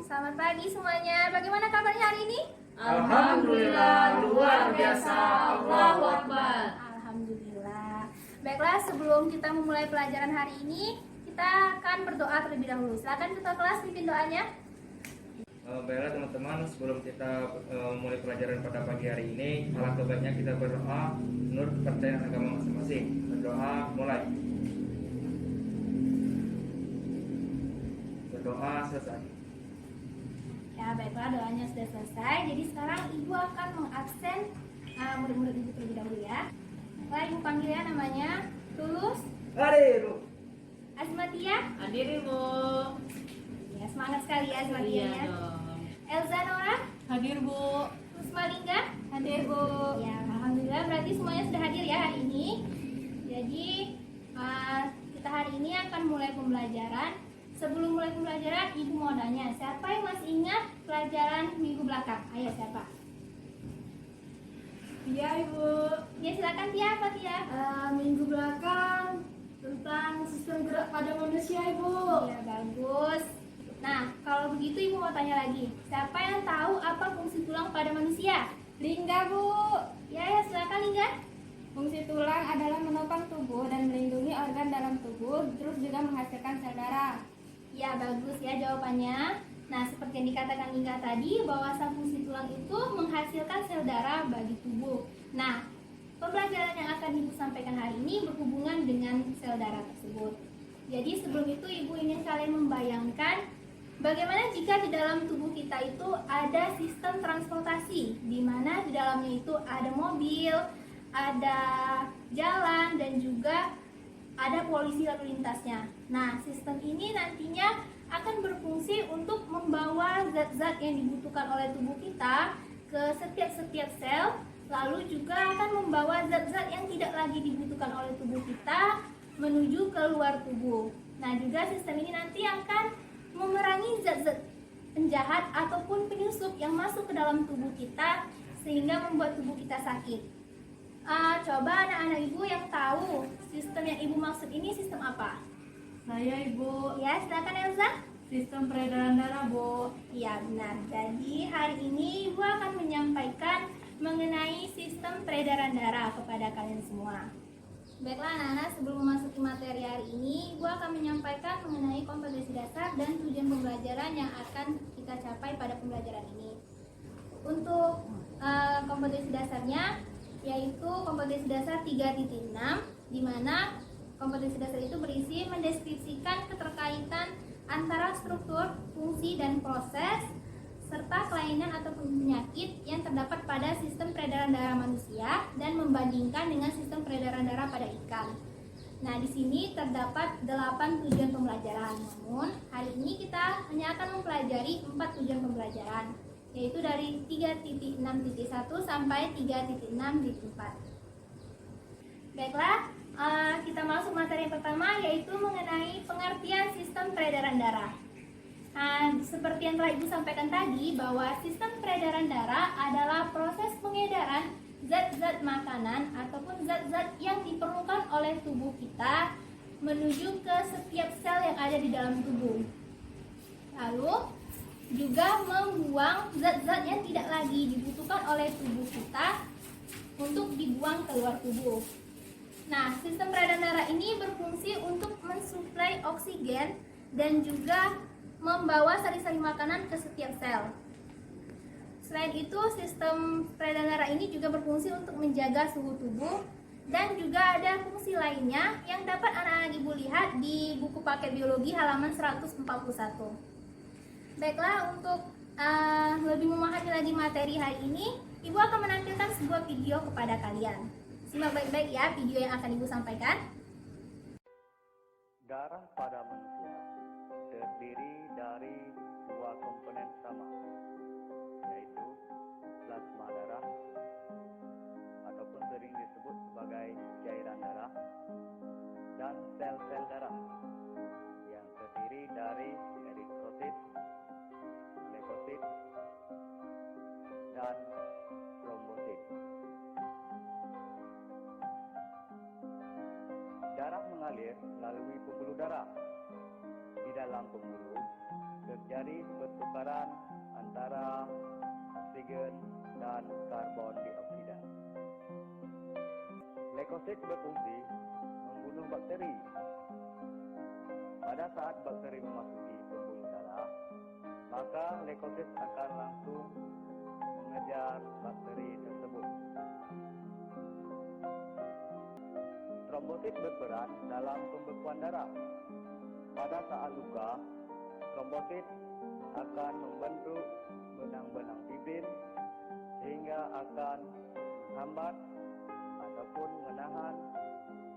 Selamat pagi semuanya. Bagaimana kabarnya hari ini? Alhamdulillah, luar biasa. Allahu Akbar. Alhamdulillah. Baiklah, sebelum kita memulai pelajaran hari ini, kita akan berdoa terlebih dahulu. Silakan ketua kelas pimpin doanya. Baiklah teman-teman, sebelum kita mulai pelajaran pada pagi hari ini, alangkah baiknya kita berdoa menurut kepercayaan agama masing-masing. Berdoa mulai. Berdoa selesai. Ya, baiklah, doanya sudah selesai. Jadi sekarang Ibu akan mengabsen murid-murid Ibu terlebih dahulu ya. Baiklah, Ibu panggil ya namanya Tulus, Hadir. Azmatia. Hadir Ibu. Ya, semangat sekali ya Iya Azmatianya. dong. Elza Nora, Hadir Bu. Rusma Lingga. Hadir Bu. Ya, alhamdulillah berarti semuanya sudah hadir ya hari ini. Jadi kita hari ini akan mulai pembelajaran. Sebelum mulai pembelajaran, Ibu mau tanya, siapa yang masih ingat pelajaran minggu belakang? Ayo, siapa? Iya Ibu. Ya, silakan Tia, apa Tia? Minggu belakang tentang sistem gerak pada manusia Ibu. Ya, bagus. Nah, kalau begitu Ibu mau tanya lagi, siapa yang tahu apa fungsi tulang pada manusia? Lingga Bu. Ya, silakan Lingga. Fungsi tulang adalah menopang tubuh dan melindungi organ dalam tubuh, terus juga menghasilkan sel darah. Ya, bagus ya jawabannya. Nah, seperti yang dikatakan Lingga tadi, bahwa fungsi tulang itu menghasilkan sel darah bagi tubuh. Nah, pembelajaran yang akan Ibu sampaikan hari ini berhubungan dengan sel darah tersebut. Jadi sebelum itu Ibu ingin kalian membayangkan bagaimana jika di dalam tubuh kita itu ada sistem transportasi, di mana di dalamnya itu ada mobil, ada jalan, dan juga ada polisi lalu lintasnya. Nah, sistem ini nantinya akan berfungsi untuk membawa zat-zat yang dibutuhkan oleh tubuh kita ke setiap sel, lalu juga akan membawa zat-zat yang tidak lagi dibutuhkan oleh tubuh kita menuju ke luar tubuh. Nah, juga sistem ini nanti akan memerangi zat-zat penjahat ataupun penyusup yang masuk ke dalam tubuh kita sehingga membuat tubuh kita sakit. Coba anak-anak Ibu yang tahu sistem yang Ibu maksud ini sistem apa? Saya Ibu. Ya, silakan Elza. Sistem peredaran darah Bu. Ya, benar. Jadi hari ini Ibu akan menyampaikan mengenai sistem peredaran darah kepada kalian semua. Baiklah anak-anak, sebelum memasuki materi hari ini, Ibu akan menyampaikan mengenai kompetensi dasar dan tujuan pembelajaran yang akan kita capai pada pembelajaran ini. Untuk kompetensi dasarnya, yaitu kompetensi dasar 3.6, di mana kompetensi dasar itu berisi mendeskripsikan keterkaitan antara struktur, fungsi, dan proses serta kelainan ataupun penyakit yang terdapat pada sistem peredaran darah manusia dan membandingkan dengan sistem peredaran darah pada ikan. Nah, di sini terdapat 8 tujuan pembelajaran. Namun, hari ini kita hanya akan mempelajari 4 tujuan pembelajaran, yaitu dari 3.6.1 sampai 3.6.4. Baiklah, kita masuk materi yang pertama, yaitu mengenai pengertian sistem peredaran darah. Seperti yang telah Ibu sampaikan tadi, bahwa sistem peredaran darah adalah proses pengedaran zat-zat makanan ataupun zat-zat yang diperlukan oleh tubuh kita menuju ke setiap sel yang ada di dalam tubuh. Lalu juga membuang zat-zat yang tidak lagi dibutuhkan oleh tubuh kita untuk dibuang keluar tubuh. Nah, sistem peredaran darah ini berfungsi untuk mensuplai oksigen dan juga membawa sari-sari makanan ke setiap sel. Selain itu, sistem peredaran darah ini juga berfungsi untuk menjaga suhu tubuh dan juga ada fungsi lainnya yang dapat anak-anak Ibu lihat di buku paket biologi halaman 141. Baiklah, untuk lebih memahami lagi materi hari ini, Ibu akan menampilkan sebuah video kepada kalian. Simak baik-baik ya video yang akan Ibu sampaikan. Darah pada manusia terdiri dari dua komponen sama, yaitu plasma darah ataupun sering disebut sebagai cairan darah dan sel-sel darah yang terdiri dari eritrosit, leukosit, dan trombosit. Darah mengalir melalui pembuluh darah. Di dalam pembuluh terjadi pertukaran antara oksigen dan karbon dioksida. Leukosit berfungsi membunuh bakteri. Pada saat bakteri memasuki pembuluh darah, maka leukosit akan langsung mengejar bakteri tersebut. Trombosit berperan dalam pembekuan darah. Pada saat luka, trombosit akan membentuk benang-benang fibrin sehingga akan menghambat ataupun menahan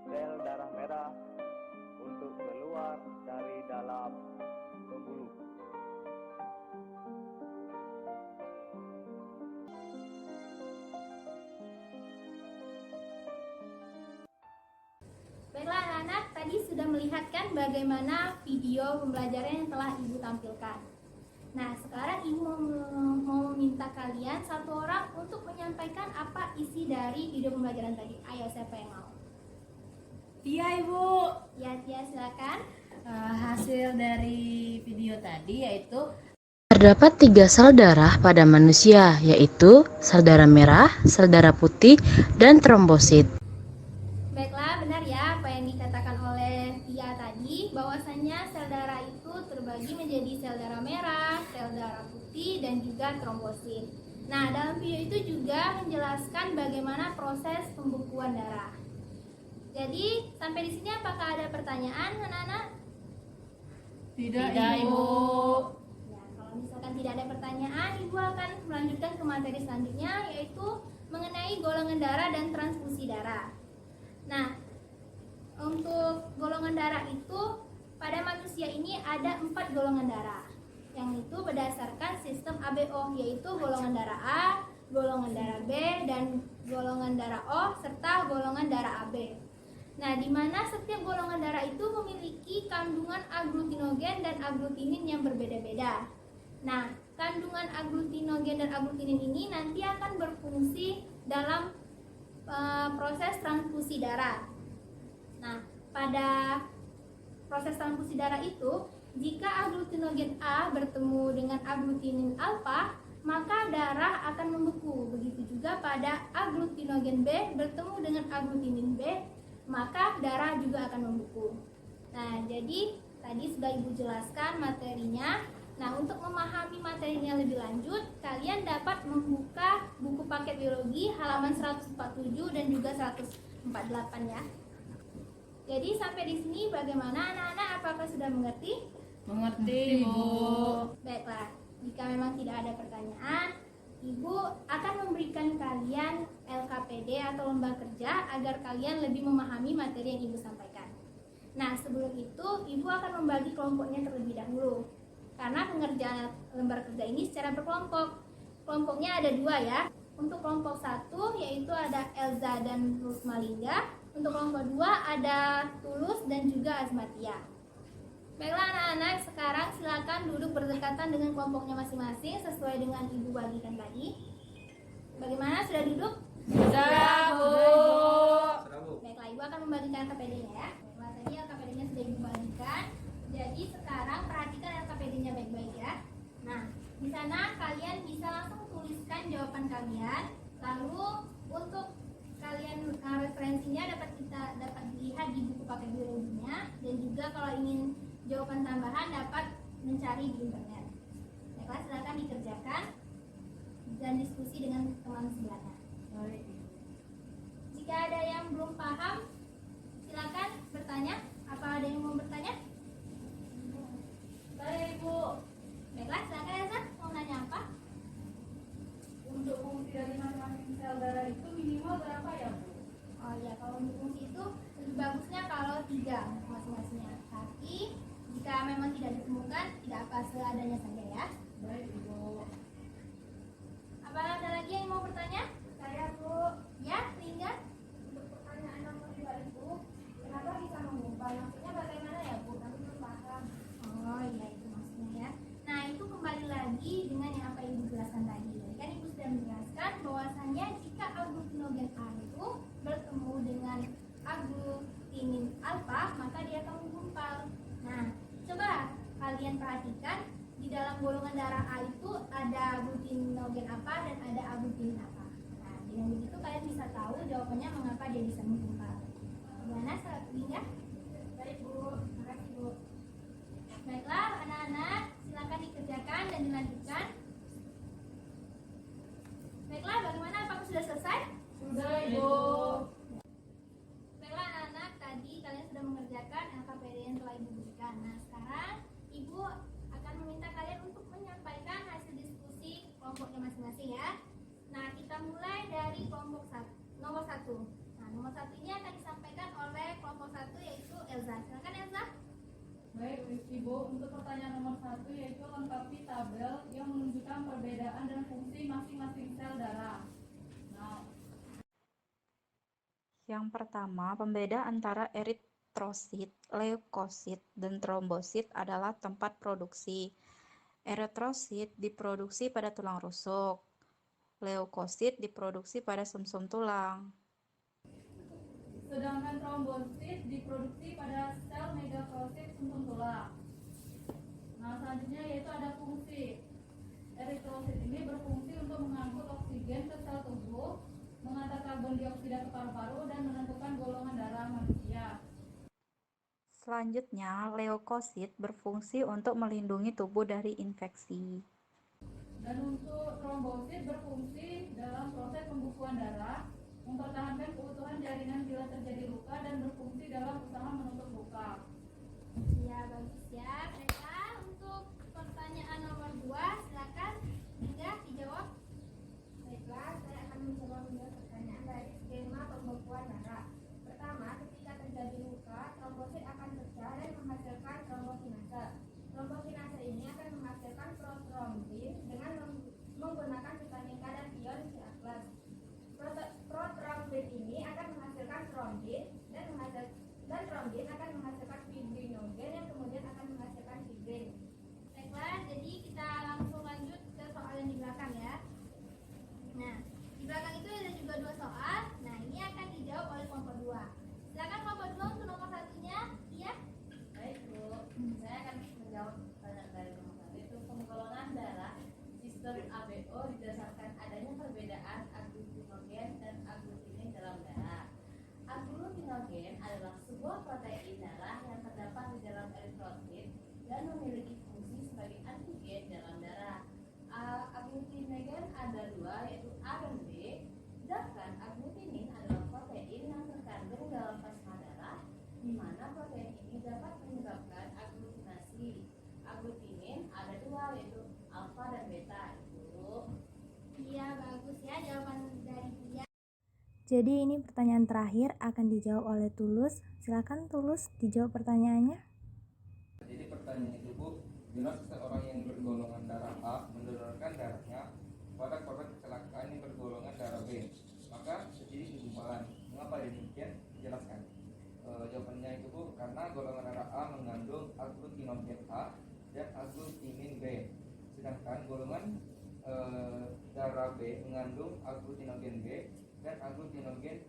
sel darah merah untuk keluar dari dalam pembuluh. Baiklah anak-anak, tadi sudah melihat kan bagaimana video pembelajaran yang telah Ibu tampilkan. Nah, sekarang Ibu mau meminta kalian satu orang untuk menyampaikan apa isi dari video pembelajaran tadi. Ayo, siapa yang mau? Iya Ibu. Ya, Tia, silakan. Hasil dari video tadi yaitu Terdapat 3 sel darah pada manusia, yaitu sel darah merah, sel darah putih, dan trombosit. Baiklah, benar ya apa yang dikatakan oleh Tia tadi, bahwasanya sel darah itu terbagi menjadi sel darah merah, sel darah putih, dan juga trombosit. Nah, dalam video itu juga menjelaskan bagaimana proses pembekuan darah. Jadi, sampai di sini apakah ada pertanyaan, anak-anak? tidak Ibu. Ya, kalau misalkan tidak ada pertanyaan, Ibu akan melanjutkan ke materi selanjutnya, yaitu mengenai golongan darah dan transfusi darah. Nah, untuk golongan darah itu pada manusia ini ada 4 golongan darah, yang itu berdasarkan sistem ABO, yaitu golongan darah A, golongan darah B, dan golongan darah O serta golongan darah AB. Nah, di mana setiap golongan darah itu memiliki kandungan aglutinogen dan aglutinin yang berbeda-beda. Nah, kandungan aglutinogen dan aglutinin ini nanti akan berfungsi dalam proses transfusi darah. Nah, pada proses transfusi darah itu, jika aglutinogen A bertemu dengan aglutinin alfa, maka darah akan membeku. Begitu juga pada aglutinogen B bertemu dengan aglutinin B, maka darah juga akan membeku. Nah, jadi tadi sudah Ibu jelaskan materinya. Nah, untuk memahami materinya lebih lanjut, kalian dapat membuka buku paket biologi halaman 147 dan juga 148 ya. Jadi sampai di sini bagaimana anak-anak? Apakah sudah mengerti? Mengerti Ibu. Baiklah, jika memang tidak ada pertanyaan, Ibu akan memberikan kalian LKPD atau lomba kerja agar kalian lebih memahami materi yang Ibu sampaikan. Nah, sebelum itu Ibu akan membagi kelompoknya terlebih dahulu. Karena pengerjaan lembar kerja ini secara berkelompok. Kelompoknya ada 2 ya. Untuk kelompok 1 yaitu ada Elza dan Rusmalingga. Untuk kelompok 2 ada Tulus dan juga Azmatia. Baiklah anak-anak, sekarang silakan duduk berdekatan dengan kelompoknya masing-masing sesuai dengan Ibu bagikan tadi. Bagaimana, sudah duduk? Sudah Bu. Baiklah, Ibu akan membagikan LKPD-nya ya. Baiklah, tadi LKPD-nya sudah Ibu bagikan. Jadi sekarang perhatikan LKPD-nya baik-baik ya. Nah, di sana kalian bisa langsung tuliskan jawaban kalian. Lalu untuk kalian referensinya dapat dilihat di buku paket biologinya, dan juga kalau ingin jawaban tambahan dapat mencari di internet. Baiklah, silakan dikerjakan dan diskusi dengan teman sebelahnya. Jika ada yang belum paham, silakan bertanya. Apa ada yang mau bertanya? Baik Bu. Baiklah, silakan Elsa, mau nanya apa? Untuk fungsi dari masing-masing sel darah itu minimal berapa ya Bu? Oh ya, kalau untuk fungsi itu lebih bagusnya kalau 3 masing-masingnya. Tapi jika memang tidak ditemukan, tidak apa, seadanya saja ya. Baik Ibu. Apa ada lagi yang mau bertanya? Saya Bu, Ya, Lingga? untuk pertanyaan nomor 2 Ibu, kenapa bisa mengubah? Maksudnya bagaimana ya Bu? Kami belum paham. Oh iya, itu maksudnya ya. Nah, itu kembali lagi dengan yang apa Ibu jelaskan tadi. Kan Ibu sudah menjelaskan bahwasannya jika aglutinogen A itu bertemu dengan aglutinin alfa, maka dia akan menggumpal. Nah, coba kalian perhatikan di dalam golongan darah A itu ada aglutinogen apa dan ada aglutinin apa. Nah, dengan begitu kalian bisa tahu jawabannya mengapa dia bisa menggumpal. Gimana strategi-nya? Baik Bu, makasih Bu. Baiklah anak-anak, silakan dikerjakan dan dilanjutkan. Baiklah, bagaimana? Apakah sudah selesai? Sudah Ibu. Baiklah anak-anak, tadi kalian sudah mengerjakan LKPD yang telah Ibu berikan. Nah sekarang Ibu akan meminta kalian untuk menyampaikan hasil diskusi kelompoknya masing-masing ya. Nah kita mulai dari kelompok nomor 1. Nah nomor 1 ini akan disampaikan oleh kelompok 1 yaitu Elza. Silakan Elza. Baik Ibu, untuk pertanyaan nomor 1 yaitu lengkapi tabel yang menunjukkan perbedaan dan fungsi masing-masing sel darah. Nah, Yang pertama, pembeda antara eritrosit, leukosit, dan trombosit adalah tempat produksi. Eritrosit diproduksi pada tulang rusuk. Leukosit diproduksi pada sumsum tulang. sedangkan trombosit diproduksi pada sel megaprosit sumsum tulang. Nah, selanjutnya yaitu ada fungsi. Eritrosit ini berfungsi untuk mengangkut oksigen ke sel tubuh, mengantar karbon dioksida ke paru-paru, dan menentukan golongan darah manusia. Selanjutnya, leukosit berfungsi untuk melindungi tubuh dari infeksi. Dan untuk trombosit berfungsi dalam proses pembukuan darah, mempertahankan keutuhan jaringan bila terjadi luka, dan berfungsi dalam usaha menutup luka. Ya bagus ya. Baiklah untuk pertanyaan nomor 2 silakan Indah dijawab. Baiklah, saya akan mencoba menjawab pertanyaan dari skema pembekuan darah. Pertama, ketika terjadi luka, trombosit akan pecah dan menghasilkan trombokinase. Trombokinase ini akan menghasilkan protrombin dengan menggunakan vitamin K dan ion Ca+. Protrombin ini akan menghasilkan trombin dan trombin akan menghasilkan fibrinogen yang kemudian akan menghasilkan fibrin. Baiklah, jadi kita langsung lanjut ke soal yang di belakang ya. Nah, di belakang itu ada juga 2 soal. Nah, ini akan dijawab oleh kelompok 2. Silakan kelompok 2 untuk nomor 1-nya. Iya. Baik Bu, saya akan menjawab pertanyaan dari nomor 1 yaitu penggolongan darah sistem ABO didasarkan adanya perbedaan aglutinogen dan aglutinin dalam darah. Aglutinogen adalah sebuah protein darah yang terdapat di dalam eritrosit dan memiliki fungsi sebagai antigen dalam darah. Aglutinogen ada 2 yaitu A dan B, sedangkan aglutinin adalah protein yang terkandung dalam plasma darah di mana protein ini dapat menyebabkan aglutinasi. Aglutinin ada 2 yaitu alfa dan beta. Ibu. Iya, bagus ya jawaban dari dia. Jadi ini pertanyaan terakhir akan dijawab oleh Tulus. Silakan Tulus dijawab pertanyaannya. Jadi pertanyaan itu Bu, bila seseorang yang bergolongan darah A mendonorkan darahnya pada korban kecelakaan yang bergolongan darah B, maka terjadi segumpalan. Mengapa demikian? Jelaskan. Jawabannya itu Bu, karena golongan darah A mengandung aglutinogen A dan aglutinin B, sedangkan golongan darah B mengandung aglutinogen B dan aglutinogen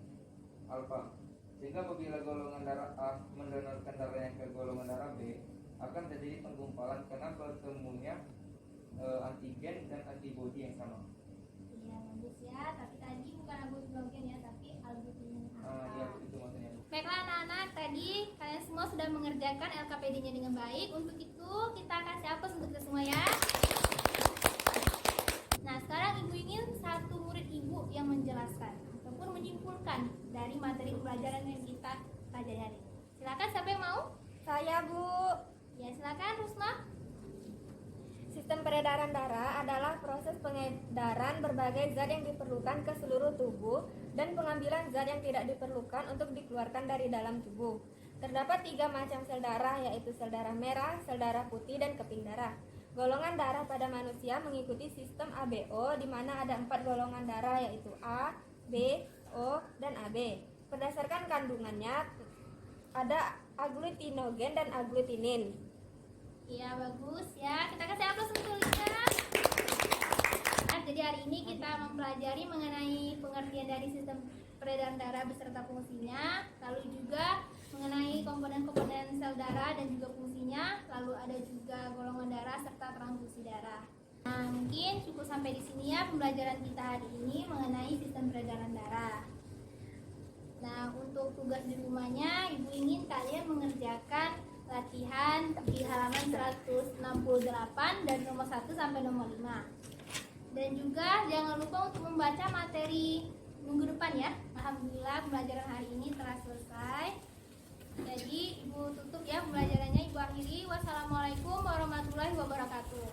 alfa. Sehingga apabila golongan darah A mendonorkan darahnya ke golongan darah B, akan terjadi penggumpalan karena bertemunya antigen dan antibodi yang sama. Iya, bagus ya. Tapi tadi bukan aglutinogen ya, tapi aglutinin Ya, itu maksudnya. Baiklah anak-anak, tadi kalian semua sudah mengerjakan LKPD-nya dengan baik. Untuk itu kita kasih aplaus untuk kita semua ya. Nah sekarang ibu ingin satu murid ibu yang menjelaskan ataupun menyimpulkan dari materi pelajaran yang kita pelajari hari ini. Silakan, siapa yang mau? Saya Bu. Ya silakan Rusma. Sistem peredaran darah adalah proses pengedaran berbagai zat yang diperlukan ke seluruh tubuh dan pengambilan zat yang tidak diperlukan untuk dikeluarkan dari dalam tubuh. Terdapat 3 macam sel darah, yaitu sel darah merah, sel darah putih, dan keping darah. Golongan darah pada manusia mengikuti sistem ABO, di mana ada 4 golongan darah, yaitu A, B, O, dan AB. Berdasarkan kandungannya, ada aglutinogen dan aglutinin. Iya bagus ya, kita kasih aplaus untuk Lisa. Nah, jadi hari ini kita mempelajari mengenai pengertian dari sistem peredaran darah beserta fungsinya, lalu juga mengenai komponen-komponen sel darah dan juga fungsinya, lalu ada juga serta transfusi darah. Nah, mungkin cukup sampai di sini ya pembelajaran kita hari ini mengenai sistem peredaran darah. Nah, untuk tugas di rumahnya, Ibu ingin kalian mengerjakan latihan di halaman 168 dan nomor 1 sampai nomor 5. Dan juga jangan lupa untuk membaca materi minggu depan ya. Alhamdulillah pembelajaran hari ini telah selesai. Jadi Ibu tutup ya pembelajarannya, Ibu akhiri. Wassalamualaikum warahmatullahi wabarakatuh.